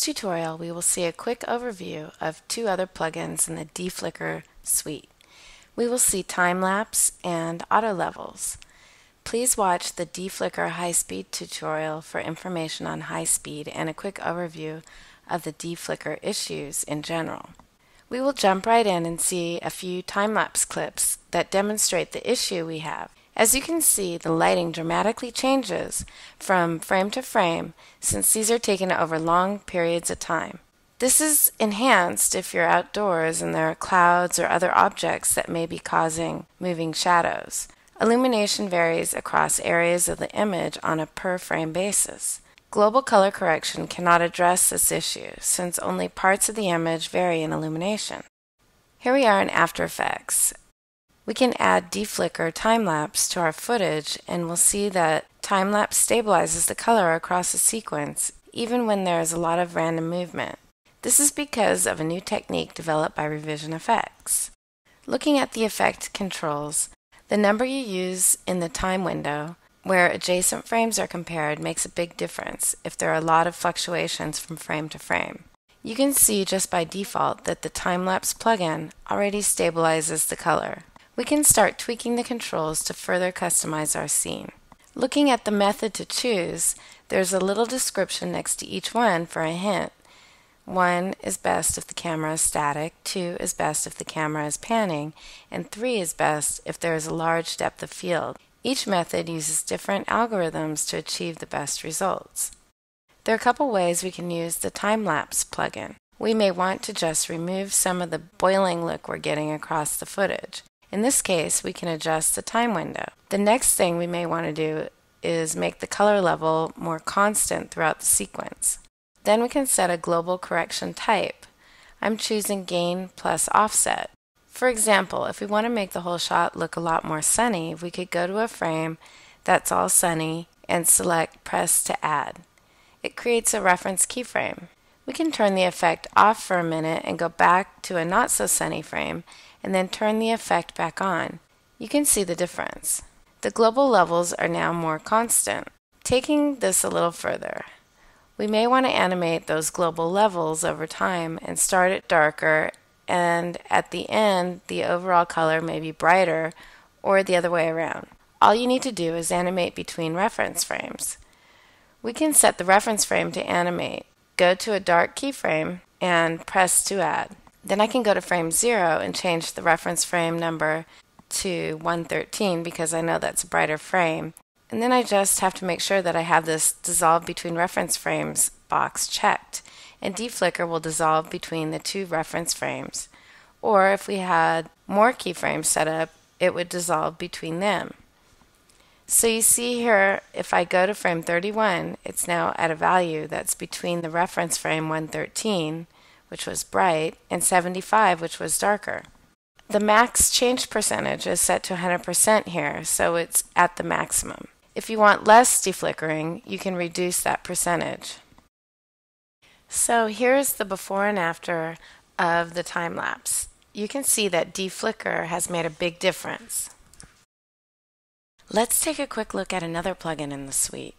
this tutorial, we will see a quick overview of two other plugins in the DEFlicker suite. We will see Time-Lapse and Auto Levels. Please watch the DEFlicker high-speed tutorial for information on high-speed and a quick overview of the DEFlicker issues in general. We will jump right in and see a few time-lapse clips that demonstrate the issue we have. As you can see, the lighting dramatically changes from frame to frame since these are taken over long periods of time. This is enhanced if you're outdoors and there are clouds or other objects that may be causing moving shadows. Illumination varies across areas of the image on a per-frame basis. Global color correction cannot address this issue since only parts of the image vary in illumination. Here we are in After Effects. We can add DEFlicker Timelapse to our footage and we'll see that Timelapse stabilizes the color across a sequence even when there is a lot of random movement. This is because of a new technique developed by revisionfx. Looking at the effect controls, the number you use in the time window where adjacent frames are compared makes a big difference if there are a lot of fluctuations from frame to frame. You can see just by default that the Time-Lapse plugin already stabilizes the color. We can start tweaking the controls to further customize our scene. Looking at the method to choose, there's a little description next to each one for a hint. 1 is best if the camera is static, 2 is best if the camera is panning, and 3 is best if there is a large depth of field. Each method uses different algorithms to achieve the best results. There are a couple ways we can use the Time-Lapse plugin. We may want to just remove some of the boiling look we're getting across the footage. In this case, we can adjust the time window. The next thing we may want to do is make the color level more constant throughout the sequence. Then we can set a global correction type. I'm choosing gain plus offset. For example, if we want to make the whole shot look a lot more sunny, we could go to a frame that's all sunny and select Press to Add. It creates a reference keyframe. We can turn the effect off for a minute and go back to a not so sunny frame and then turn the effect back on. You can see the difference. The global levels are now more constant. Taking this a little further, we may want to animate those global levels over time and start it darker, and at the end the overall color may be brighter or the other way around. All you need to do is animate between reference frames. We can set the reference frame to animate. Go to a dark keyframe and press to add. Then I can go to frame 0 and change the reference frame number to 113 because I know that's a brighter frame. And then I just have to make sure that I have this dissolve between reference frames box checked. And DEFlicker will dissolve between the two reference frames. Or if we had more keyframes set up, it would dissolve between them. So you see here, if I go to frame 31, it's now at a value that's between the reference frame 113, which was bright, and 75, which was darker. The max change percentage is set to 100% here, so it's at the maximum. If you want less deflickering, you can reduce that percentage. So here's the before and after of the time lapse. You can see that DEFlicker has made a big difference. Let's take a quick look at another plugin in the suite,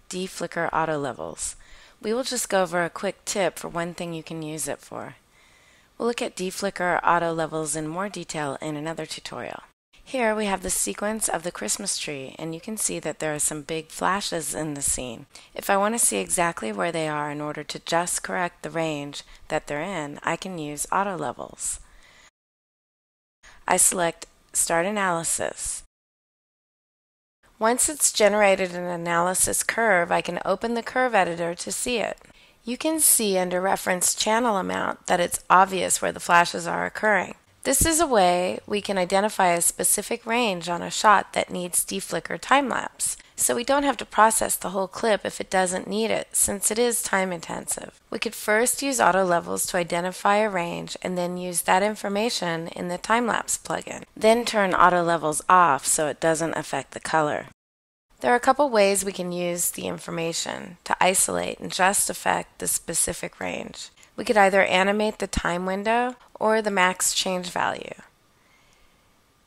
DEFlicker Auto Levels. We will just go over a quick tip for one thing you can use it for. We'll look at DEFlicker Auto Levels in more detail in another tutorial. Here we have the sequence of the Christmas tree, and you can see that there are some big flashes in the scene. If I want to see exactly where they are in order to just correct the range that they're in, I can use Auto Levels. I select Start Analysis. Once it's generated an analysis curve, I can open the curve editor to see it. You can see under Reference Channel Amount that it's obvious where the flashes are occurring. This is a way we can identify a specific range on a shot that needs DEFlicker Timelapse, so we don't have to process the whole clip if it doesn't need it, since it is time intensive. We could first use Auto Levels to identify a range and then use that information in the Time-Lapse plugin. Then turn Auto Levels off so it doesn't affect the color. There are a couple ways we can use the information to isolate and just affect the specific range. We could either animate the time window or the max change value.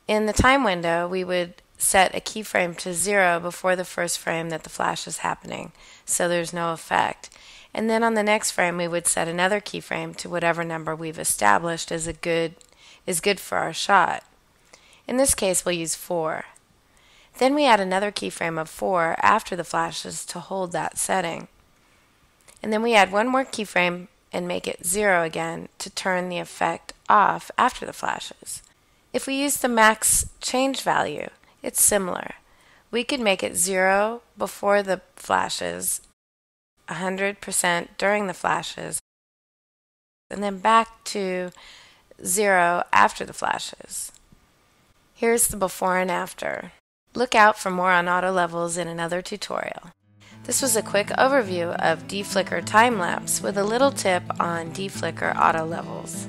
In the time window, we would set a keyframe to 0 before the first frame that the flash is happening, so there's no effect. And then on the next frame we would set another keyframe to whatever number we've established is good for our shot. In this case we'll use 4. Then we add another keyframe of 4 after the flashes to hold that setting. And then we add one more keyframe and make it 0 again to turn the effect off after the flashes. If we use the max change value, it's similar. We could make it 0 before the flashes, 100% during the flashes, and then back to 0 after the flashes. Here's the before and after. Look out for more on auto levels in another tutorial. This was a quick overview of DEFlicker Timelapse with a little tip on DEFlicker Auto Levels.